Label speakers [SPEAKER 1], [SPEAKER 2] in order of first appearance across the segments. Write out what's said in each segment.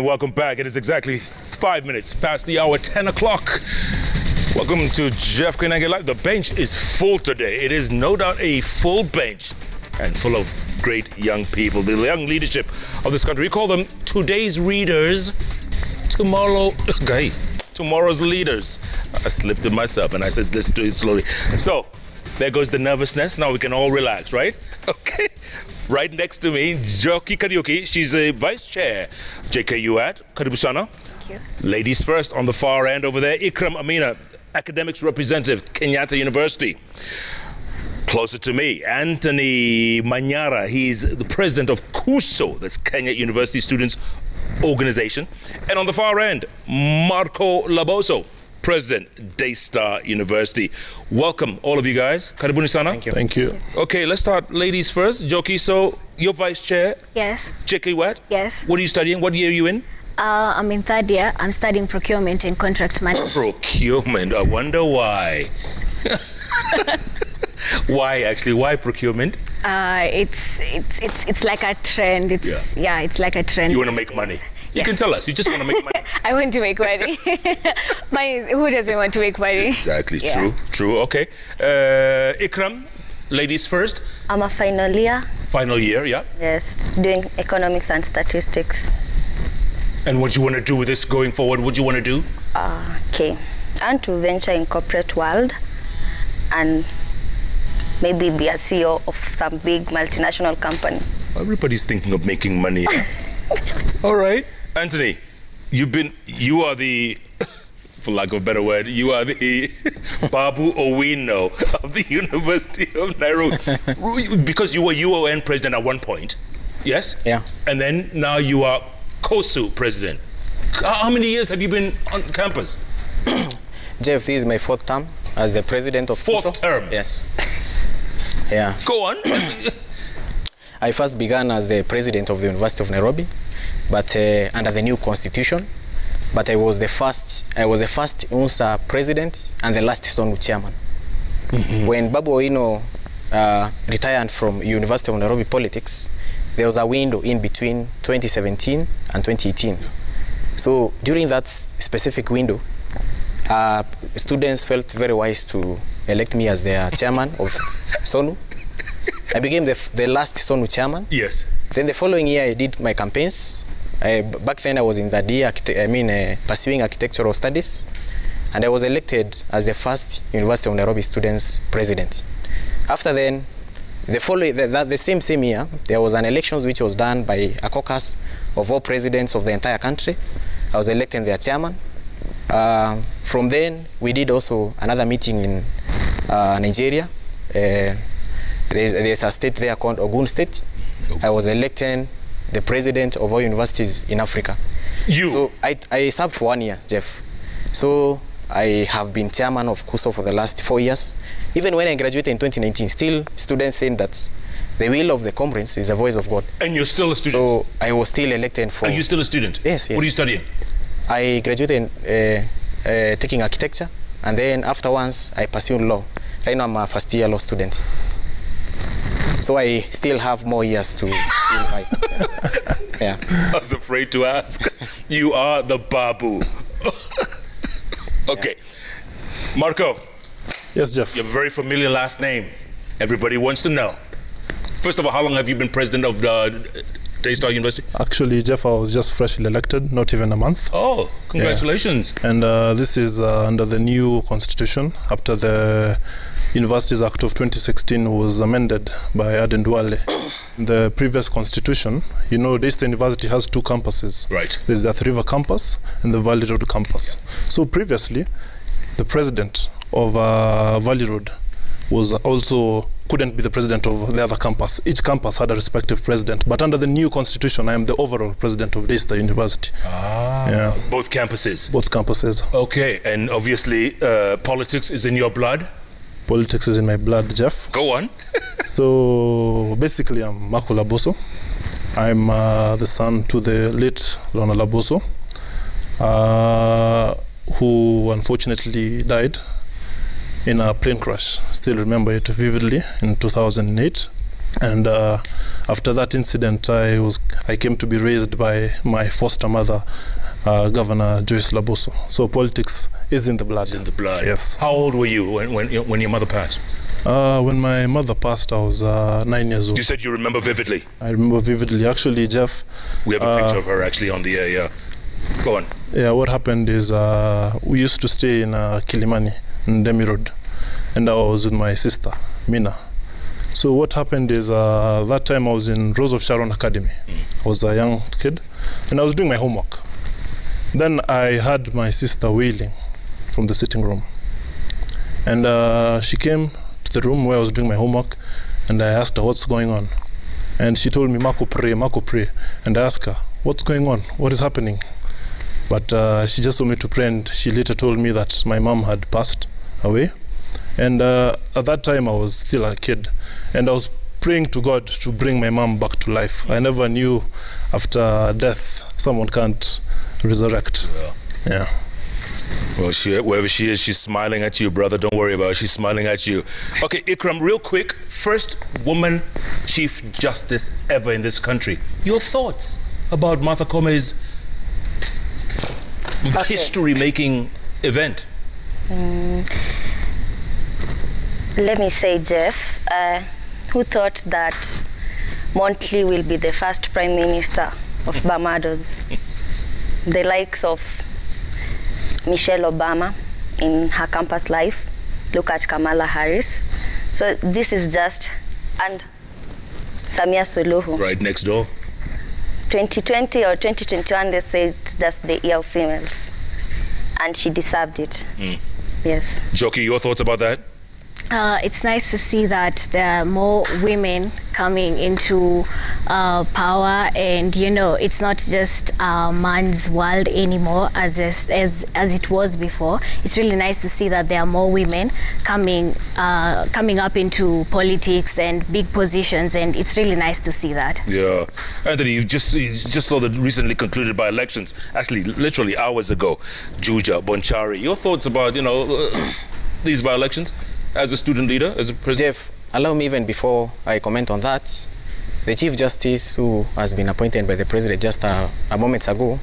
[SPEAKER 1] And welcome back. It is exactly 5 minutes past the hour, 10 o'clock. Welcome to JKLive. The bench is full today. It is no doubt a full bench and full of great young people, the young leadership of this country. We call them today's readers, tomorrow's leaders. I slipped it myself and I said, let's do it slowly. So, there goes the nervousness. Now we can all relax, right? Okay. Right next to me, Joki Kariuki. She's a vice chair. JKLive. Karibu sana.
[SPEAKER 2] Thank you.
[SPEAKER 1] Ladies first on the far end over there. Ikram Amina, academics representative, Kenyatta University. Closer to me, Anthony Manyara. He's the president of KUSO, that's Kenya University Students Organization. And on the far end, Marco Laboso, President, Daystar University. Welcome, all of you guys. Karibuni sana.
[SPEAKER 3] Thank you.
[SPEAKER 4] Thank you.
[SPEAKER 1] Okay, let's start ladies first. Joki, so you're vice chair.
[SPEAKER 2] Yes.
[SPEAKER 1] JKLive?
[SPEAKER 2] Yes.
[SPEAKER 1] What are you studying? What year are you in?
[SPEAKER 2] I'm in third year. I'm studying procurement and contract management.
[SPEAKER 1] Procurement. I wonder why. Why actually? Why procurement?
[SPEAKER 2] It's like a trend. It's like a trend.
[SPEAKER 1] You want to make money. You
[SPEAKER 2] Yes.
[SPEAKER 1] can tell us. You just want to make money.
[SPEAKER 2] I want to make money. Who doesn't want to make money?
[SPEAKER 1] Exactly.
[SPEAKER 2] Yeah.
[SPEAKER 1] True. Okay. Ikram, ladies first.
[SPEAKER 5] I'm a final year.
[SPEAKER 1] Final year, yeah.
[SPEAKER 5] Yes, doing economics and statistics.
[SPEAKER 1] And what do you want to do with this going forward? What do you want to do?
[SPEAKER 5] Okay, I want to venture in corporate world and maybe be a CEO of some big multinational company.
[SPEAKER 1] Everybody's thinking of making money. All right. Anthony, you are the, for lack of a better word, you are the Babu Owino of the University of Nairobi. Because you were UON president at one point, yes?
[SPEAKER 3] Yeah.
[SPEAKER 1] And then now you are KOSU president. How many years have you been on campus?
[SPEAKER 3] Jeff, this is my fourth term as the president of
[SPEAKER 1] Fourth
[SPEAKER 3] KUSO.
[SPEAKER 1] term?
[SPEAKER 3] Yes. Yeah.
[SPEAKER 1] Go on.
[SPEAKER 3] I first began as the president of the University of Nairobi, but under the new constitution. But I was the first UNSA president and the last SONU chairman. Mm-hmm. When Babu Owino retired from University of Nairobi politics, there was a window in between 2017 and 2018. So during that specific window, students felt very wise to elect me as their chairman of SONU. I became the last SONU chairman.
[SPEAKER 1] Yes.
[SPEAKER 3] Then the following year, I did my campaigns. Back then, I was in the pursuing architectural studies, and I was elected as the first University of Nairobi students president. After then, the same year, there was an elections which was done by a caucus of all presidents of the entire country. I was elected their chairman. From then, we did also another meeting in Nigeria. There's a state there called Ogun State. I was elected the president of all universities in Africa.
[SPEAKER 1] You?
[SPEAKER 3] So I served for 1 year, Jeff. So I have been chairman of KUSO for the last 4 years. Even when I graduated in 2019, still students saying that the will of the conference is the voice of God.
[SPEAKER 1] And you're still a student?
[SPEAKER 3] So I was still elected for...
[SPEAKER 1] Are you still a student?
[SPEAKER 3] Yes.
[SPEAKER 1] What are you studying?
[SPEAKER 3] I graduated taking architecture, and then afterwards I pursued law. Right now I'm a first year law student. So I still have more years to still fight. Yeah. I
[SPEAKER 1] was afraid to ask. You are the Babu. Okay. Yeah. Marco.
[SPEAKER 4] Yes, Jeff.
[SPEAKER 1] You have a very familiar last name. Everybody wants to know. First of all, how long have you been president of the Daystar University?
[SPEAKER 4] Actually, Jeff, I was just freshly elected, not even a month.
[SPEAKER 1] Oh, congratulations.
[SPEAKER 4] Yeah. And this is under the new constitution after the Universities Act of 2016 was amended by Aden Duale. The previous constitution, you know, Daystar University has 2 campuses.
[SPEAKER 1] Right.
[SPEAKER 4] There's the Athi River campus and the Valley Road campus. So previously, the president of Valley Road was also couldn't be the president of the other campus. Each campus had a respective president. But under the new constitution, I am the overall president of Daystar University.
[SPEAKER 1] Ah, yeah. Both campuses? Both campuses. Okay, and obviously politics is in your blood?
[SPEAKER 4] Politics is in my blood, Jeff.
[SPEAKER 1] Go on.
[SPEAKER 4] So basically, I'm Marco Laboso. I'm the son to the late Lona Laboso, who unfortunately died in a plane crash. Still remember it vividly in 2008. And after that incident, I came to be raised by my foster mother, Governor Joyce Laboso. So politics is in the blood.
[SPEAKER 1] It's in the blood.
[SPEAKER 4] Yes.
[SPEAKER 1] How old were you when your mother passed?
[SPEAKER 4] When my mother passed, I was 9 years old.
[SPEAKER 1] You said you remember vividly.
[SPEAKER 4] I remember vividly. Actually, Jeff.
[SPEAKER 1] We have a picture of her actually on the air. Yeah. Go on.
[SPEAKER 4] Yeah, what happened is we used to stay in Kilimani, in Demi Road, and I was with my sister, Mina. So what happened is that time I was in Rose of Sharon Academy. I was a young kid, and I was doing my homework. Then I heard my sister wailing from the sitting room. And she came to the room where I was doing my homework, and I asked her, what's going on? And she told me, Marco, pray, Marco, pray. And I asked her, what's going on? What is happening? But she just told me to pray, and she later told me that my mom had passed away. And at that time, I was still a kid, and I was praying to God to bring my mom back to life. I never knew after death, someone can't resurrect. Yeah.
[SPEAKER 1] Well, wherever she is, she's smiling at you, brother. Don't worry about it. She's smiling at you. Okay, Ikram, real quick. First woman Chief Justice ever in this country. Your thoughts about Martha Kome's history-making event?
[SPEAKER 5] Let me say, Jeff, who thought that Montley will be the first Prime Minister of Barbados? The likes of Michelle Obama in her campus life. Look at Kamala Harris. So this is just, and Samia Suluhu.
[SPEAKER 1] Right next door.
[SPEAKER 5] 2020 or 2021, they say that's the year of females. And she deserved it. Yes.
[SPEAKER 1] Joki, your thoughts about that?
[SPEAKER 2] It's nice to see that there are more women coming into power, and you know, it's not just a man's world anymore as it was before. It's really nice to see that there are more women coming up into politics and big positions, and it's really nice to see that.
[SPEAKER 1] Yeah, Anthony, you just saw the recently concluded by elections, actually literally hours ago. Juja, Bonchari, your thoughts about these by elections? As a student leader, as a president?
[SPEAKER 3] Jeff, allow me, even before I comment on that, the Chief Justice who has been appointed by the President just a moment ago,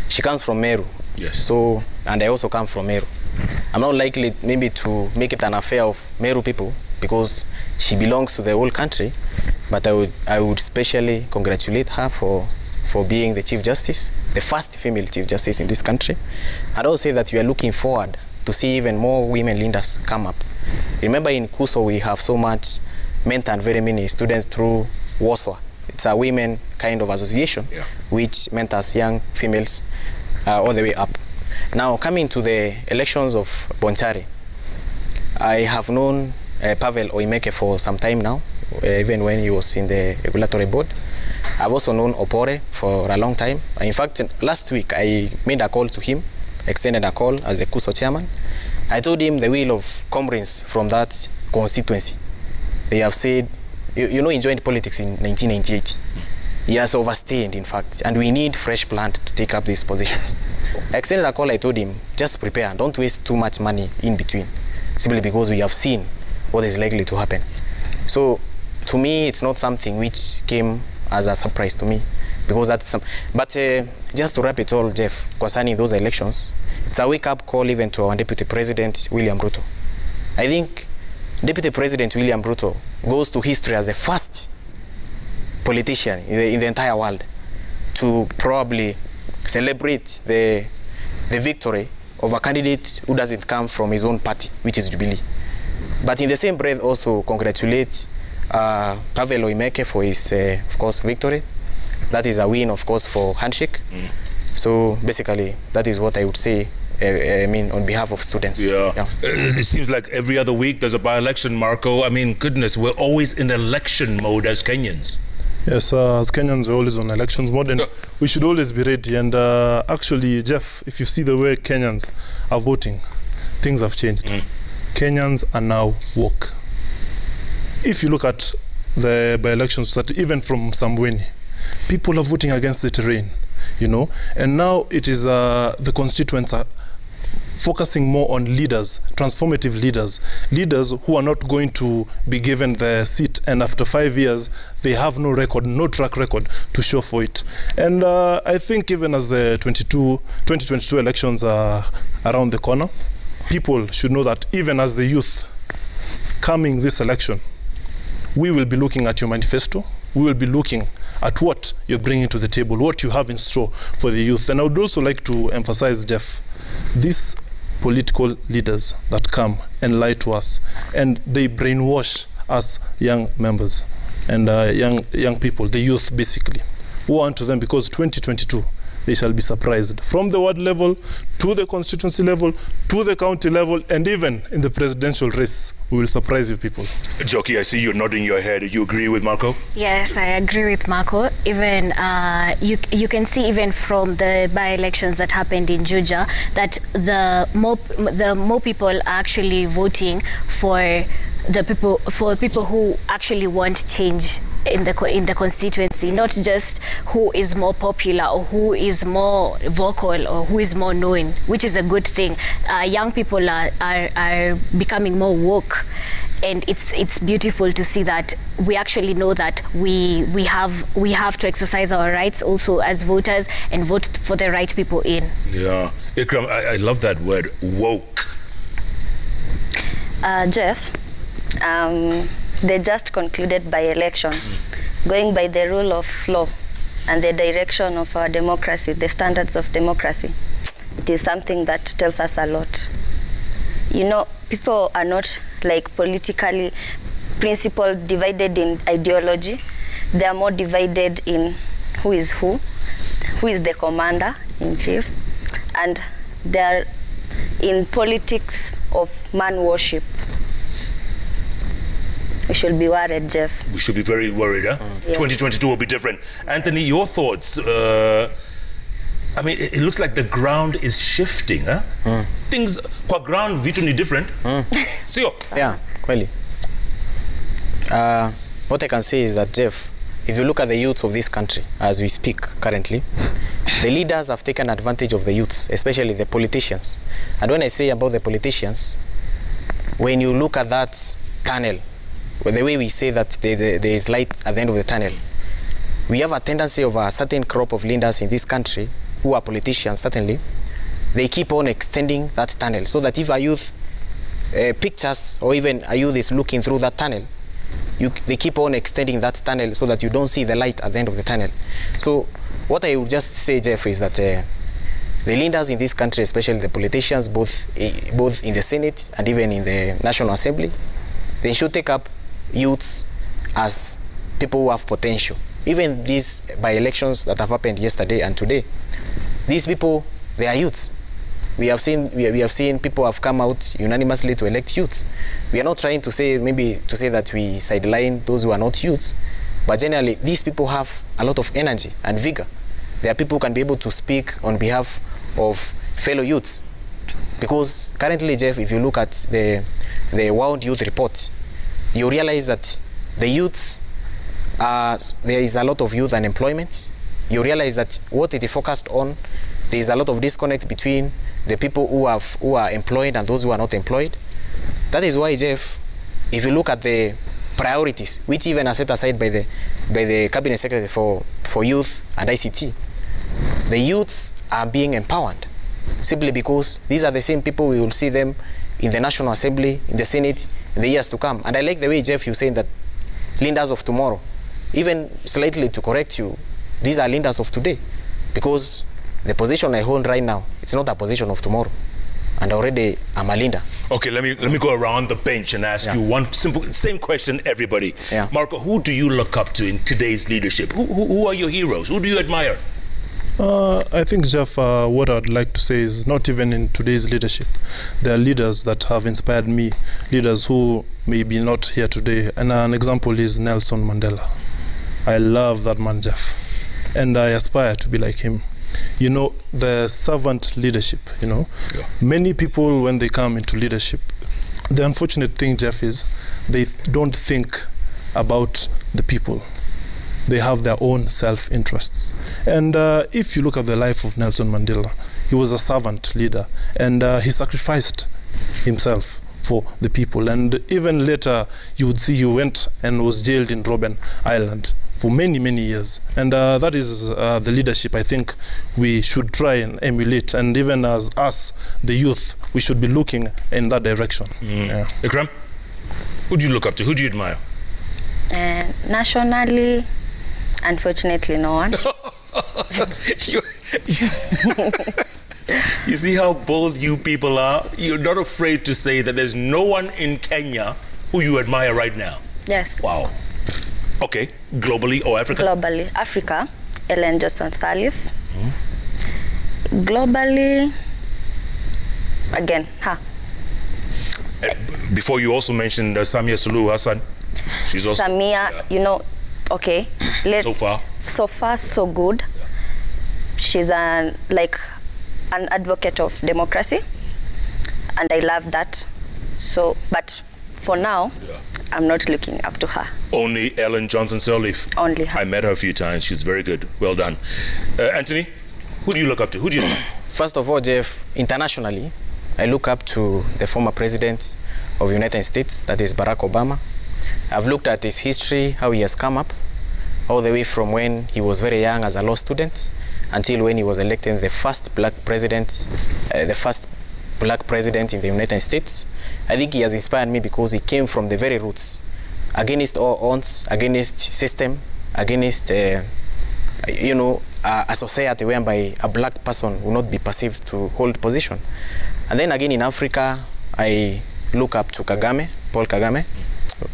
[SPEAKER 3] she comes from Meru.
[SPEAKER 1] Yes.
[SPEAKER 3] So, and I also come from Meru. I'm not likely maybe to make it an affair of Meru people because she belongs to the whole country, but I would especially congratulate her for being the Chief Justice, the first female Chief Justice in this country. I'd also say that we are looking forward to see even more women leaders come up. Remember, in Kuso we have so much mentored very many students through WOSWA. It's a women kind of association, which mentors young females all the way up. Now, coming to the elections of Bonchari, I have known Pavel Oimeke for some time now, even when he was in the regulatory board. I've also known Opore for a long time. In fact, last week I made a call to him, extended a call as the Kuso chairman. I told him the will of comrades from that constituency. They have said, you know, he joined politics in 1998. He has overstayed, in fact, and we need fresh blood to take up these positions. I extended a call. I told him, just prepare, don't waste too much money in between, simply because we have seen what is likely to happen. So, to me, it's not something which came as a surprise to me, because that's some. But just to wrap it all, Jeff, concerning those elections, it's a wake-up call even to our Deputy President, William Ruto. I think Deputy President William Ruto goes to history as the first politician in the entire world to probably celebrate the victory of a candidate who doesn't come from his own party, which is Jubilee. But in the same breath, also congratulate Pavel Oimeke for his, of course, victory. That is a win, of course, for Handshake. So basically, that is what I would say, I mean, on behalf of students.
[SPEAKER 1] Yeah. It seems like every other week there's a by-election, Marco. I mean, goodness, we're always in election mode as Kenyans.
[SPEAKER 4] Yes, as Kenyans, we're always on elections mode, and we should always be ready. And actually, Jeff, if you see the way Kenyans are voting, things have changed. Kenyans are now woke. If you look at the by-elections, even from Sambweni, people are voting against the terrain, you know, and now it is the constituents are focusing more on leaders, transformative leaders, leaders who are not going to be given the seat and after 5 years they have no record, no track record to show for it. And I think even as the 2022 elections are around the corner, people should know that even as the youth coming this election, we will be looking at your manifesto, we will be looking at what you're bringing to the table, what you have in store for the youth. And I would also like to emphasize, Jeff, these political leaders that come and lie to us and they brainwash us young members and young people, the youth basically. Woe unto them, because 2022 they shall be surprised from the ward level to the constituency level to the county level, and even in the presidential race we will surprise you people.
[SPEAKER 1] Joki, I see you nodding your head. Do you agree with Marco?
[SPEAKER 2] Yes, I agree with Marco. Even you can see even from the by-elections that happened in Juja that the more people are actually voting for people who actually want change in the constituency, not just who is more popular or who is more vocal or who is more known, which is a good thing. Young people are becoming more woke, and it's beautiful to see that we actually know that we have to exercise our rights also as voters and vote for the right people in.
[SPEAKER 1] Yeah, Ikram, I love that word, woke.
[SPEAKER 5] Jeff, they just concluded by election, going by the rule of law and the direction of our democracy, the standards of democracy. It is something that tells us a lot. You know, people are not like politically principled, divided in ideology. They are more divided in who is the commander in chief, and they are in politics of man worship. We should be worried, Jeff.
[SPEAKER 1] We should be very worried, huh? Yes. 2022 will be different. Anthony, your thoughts? I mean, it looks like the ground is shifting, huh? Things, kwa ground, vitu ni different. Sio?
[SPEAKER 3] Yeah, kweli. What I can say is that, Jeff, if you look at the youths of this country as we speak currently, the leaders have taken advantage of the youths, especially the politicians. And when I say about the politicians, when you look at that tunnel, the way we say that there is light at the end of the tunnel, we have a tendency of a certain crop of leaders in this country who are politicians, certainly, they keep on extending that tunnel, so that if a youth pictures or even a youth is looking through that tunnel, they keep on extending that tunnel so that you don't see the light at the end of the tunnel. So what I would just say, Jeff, is that the leaders in this country, especially the politicians, both in the Senate and even in the National Assembly, they should take up youths as people who have potential. Even these by-elections that have happened yesterday and today, these people, they are youths. We have seen people have come out unanimously to elect youths. We are not trying to say that we sideline those who are not youths, but generally these people have a lot of energy and vigor. There are people who can be able to speak on behalf of fellow youths. Because currently, Jeff, if you look at the World Youth Report, you realize that the youths, there is a lot of youth unemployment. You realize that what it is focused on, there is a lot of disconnect between the people who are employed and those who are not employed. That is why, Jeff, if you look at the priorities, which even are set aside by the Cabinet Secretary for Youth and ICT, the youths are being empowered simply because these are the same people we will see them in the National Assembly, in the Senate, in the years to come. And I like the way, Jeff, you're saying that leaders of tomorrow, even slightly to correct you, these are leaders of today, because the position I hold right now, it's not a position of tomorrow. And already I'm a leader.
[SPEAKER 1] Okay, let me go around the bench and ask you one simple, same question, everybody.
[SPEAKER 3] Yeah.
[SPEAKER 1] Marco, who do you look up to in today's leadership? Who are your heroes? Who do you admire?
[SPEAKER 4] I think, Jeff, what I'd like to say is not even in today's leadership. There are leaders that have inspired me, leaders who may be not here today. And an example is Nelson Mandela. I love that man, Jeff. And I aspire to be like him. You know, the servant leadership, you know. Yeah. Many people, when they come into leadership, the unfortunate thing, Jeff, is they don't think about the people. they have their own self-interests. And if you look at the life of Nelson Mandela, he was a servant leader, and he sacrificed himself for the people. And even later, you would see he went and was jailed in Robben Island for many, many years. And that is the leadership I think we should try and emulate. And even as us, the youth, we should be looking in that direction. Yeah.
[SPEAKER 1] Ikram, who do you look up to? Who do you admire?
[SPEAKER 5] Nationally, unfortunately, no one.
[SPEAKER 1] You see how bold you people are? You're not afraid to say that there's no one in Kenya who you admire right now.
[SPEAKER 5] Yes.
[SPEAKER 1] Wow. Okay, globally or Africa?
[SPEAKER 5] Globally, Africa, Ellen Johnson Sirleaf. Globally, again,
[SPEAKER 1] Before you also mentioned Samia Suluhu Hassan. She's also
[SPEAKER 5] Samia, you know, okay.
[SPEAKER 1] So far,
[SPEAKER 5] so good. She's like an advocate of democracy, and I love that. So, but for now, I'm not looking up to her.
[SPEAKER 1] Only Ellen Johnson Sirleaf.
[SPEAKER 5] Only her.
[SPEAKER 1] I met her a few times. She's very good. Well done. Anthony, who do you look up to? Who do you know?
[SPEAKER 3] First of all, Jeff, internationally, I look up to the former president of the United States, that is Barack Obama. I've looked at his history, how he has come up, all the way from when he was very young as a law student until when he was elected the first black president in the United States. I think he has inspired me because he came from the very roots, against all odds, against system, against a society whereby a black person will not be perceived to hold position. And then again in Africa, I look up to Kagame, Paul Kagame,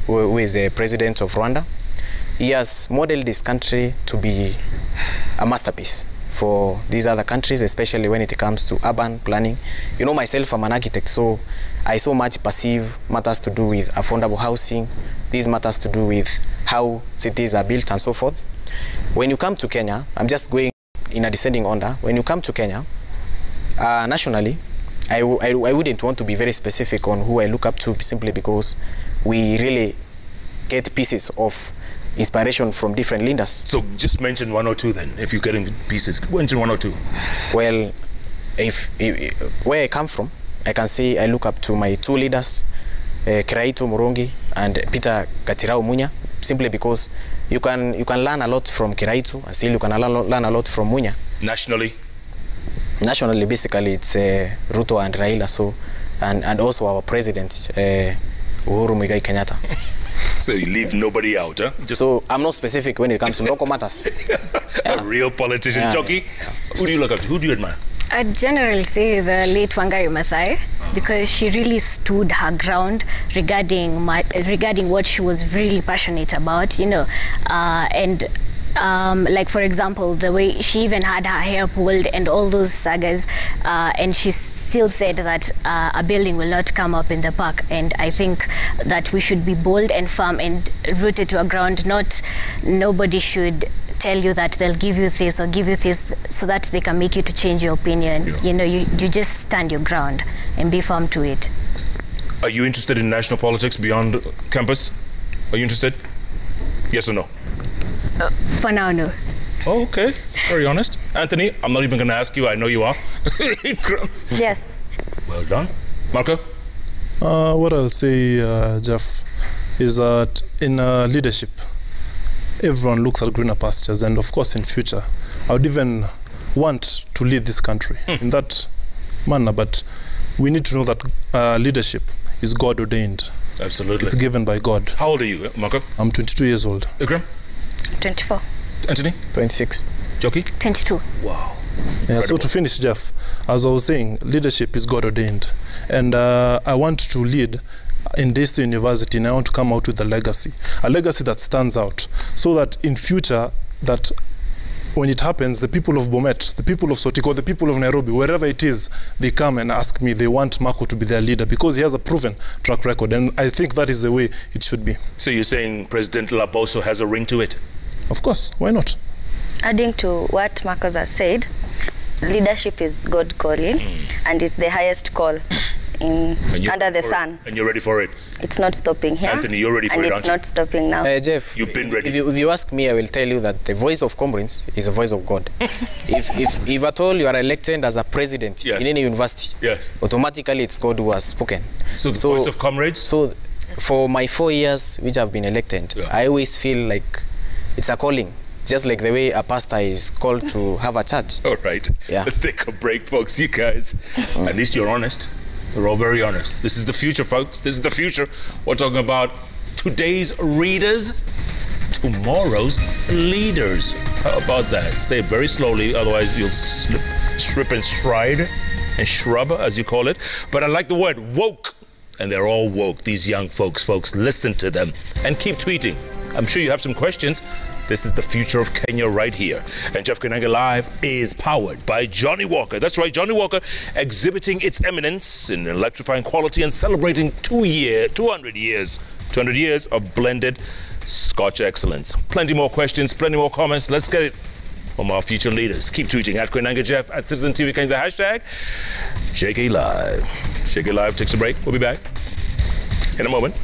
[SPEAKER 3] who is the president of Rwanda. He has modeled this country to be a masterpiece for these other countries, especially when it comes to urban planning. You know, myself, I'm an architect, so I so much perceive matters to do with affordable housing, these matters to do with how cities are built and so forth. When you come to Kenya, I'm just going in a descending order. When you come to Kenya, nationally, I wouldn't want to be very specific on who I look up to, simply because we really get pieces of inspiration from different leaders.
[SPEAKER 1] So just mention one or two then, if you get in pieces. Mention one or two.
[SPEAKER 3] Well, if where I come from, I can say I look up to my two leaders, Kiraito Murongi and Peter Gatirao Munya, simply because you can learn a lot from Kiraito and still you can learn a lot from Munya.
[SPEAKER 1] Nationally?
[SPEAKER 3] Nationally, basically, it's Ruto and Raila, so, and also our president, Uhuru Muigai Kenyatta.
[SPEAKER 1] So you leave nobody out, huh?
[SPEAKER 3] So I'm not specific when it comes to local matters.
[SPEAKER 1] A real politician. Jockey, who do you look up to? Who do you admire?
[SPEAKER 2] I generally say the late Wangari Maathai, because she really stood her ground regarding what she was really passionate about, you know, and like for example, the way she even had her hair pulled and all those sagas, and she still said that a building will not come up in the park. And I think that we should be bold and firm and rooted to our ground. Nobody should tell you that they'll give you this or give you this so that they can make you to change your opinion. You know, you just stand your ground and be firm to it.
[SPEAKER 1] Are you interested in national politics beyond campus? Are you interested? Yes or no?
[SPEAKER 2] For now, no.
[SPEAKER 1] Oh, okay. Very honest. Anthony, I'm not even going to ask you. I know you are.
[SPEAKER 5] Yes.
[SPEAKER 1] Well done. Marco?
[SPEAKER 4] What I'll say, Jeff, is that in leadership, everyone looks at greener pastures, and of course in future, I would even want to lead this country in that manner, but we need to know that leadership is God ordained.
[SPEAKER 1] Absolutely.
[SPEAKER 4] It's given by God.
[SPEAKER 1] How old are you, Marco?
[SPEAKER 4] I'm 22 years old.
[SPEAKER 1] Ikram?
[SPEAKER 5] 24.
[SPEAKER 1] Anthony?
[SPEAKER 3] 26.
[SPEAKER 1] Jockey?
[SPEAKER 2] 22.
[SPEAKER 1] Wow.
[SPEAKER 4] Yeah, so to finish, Jeff, as I was saying, leadership is God ordained, and I want to lead in this university, and I want to come out with a legacy that stands out, so that in future, that when it happens, the people of Bomet, the people of Sotiko, the people of Nairobi, wherever it is, they come and ask me, they want Marco to be their leader because he has a proven track record, and I think that is the way it should be.
[SPEAKER 1] So you're saying President Laboso has a ring to it?
[SPEAKER 4] Of course, why not?
[SPEAKER 5] Adding to what Marcos has said, leadership is God calling, and it's the highest call under the sun.
[SPEAKER 1] And you're ready for it.
[SPEAKER 5] It's not stopping here.
[SPEAKER 1] Anthony, you're ready for it,
[SPEAKER 5] and
[SPEAKER 1] aren't
[SPEAKER 5] it's not stopping now.
[SPEAKER 3] Jeff,
[SPEAKER 1] You've been ready.
[SPEAKER 3] If you ask me, I will tell you that the voice of Comrades is the voice of God. if at all you are elected as a president
[SPEAKER 1] Yes.
[SPEAKER 3] in any university,
[SPEAKER 1] Yes.
[SPEAKER 3] automatically it's God who has spoken.
[SPEAKER 1] So the voice of Comrades?
[SPEAKER 3] So for my 4 years which I've been elected,
[SPEAKER 1] Yeah.
[SPEAKER 3] I always feel like it's a calling. Just like the way a pastor is called to have a church.
[SPEAKER 1] All right.
[SPEAKER 3] Yeah.
[SPEAKER 1] Let's take a break, folks. You guys, at least you're honest. We're all very honest. This is the future, folks. This is the future. We're talking about today's readers, tomorrow's leaders. How about that? Say it very slowly, otherwise you'll strip and stride and shrub, as you call it. But I like the word woke. And they're all woke, these young folks. Folks, listen to them and keep tweeting. I'm sure you have some questions. This is the future of Kenya right here. And JKLive is powered by Johnny Walker. That's right, Johnny Walker, exhibiting its eminence in electrifying quality and celebrating 200 years of blended Scotch excellence. Plenty more questions, plenty more comments. Let's get it from our future leaders. Keep tweeting at Koinange Jeff, at Citizen TV Kenya, the hashtag JKLive. JKLive takes a break. We'll be back in a moment.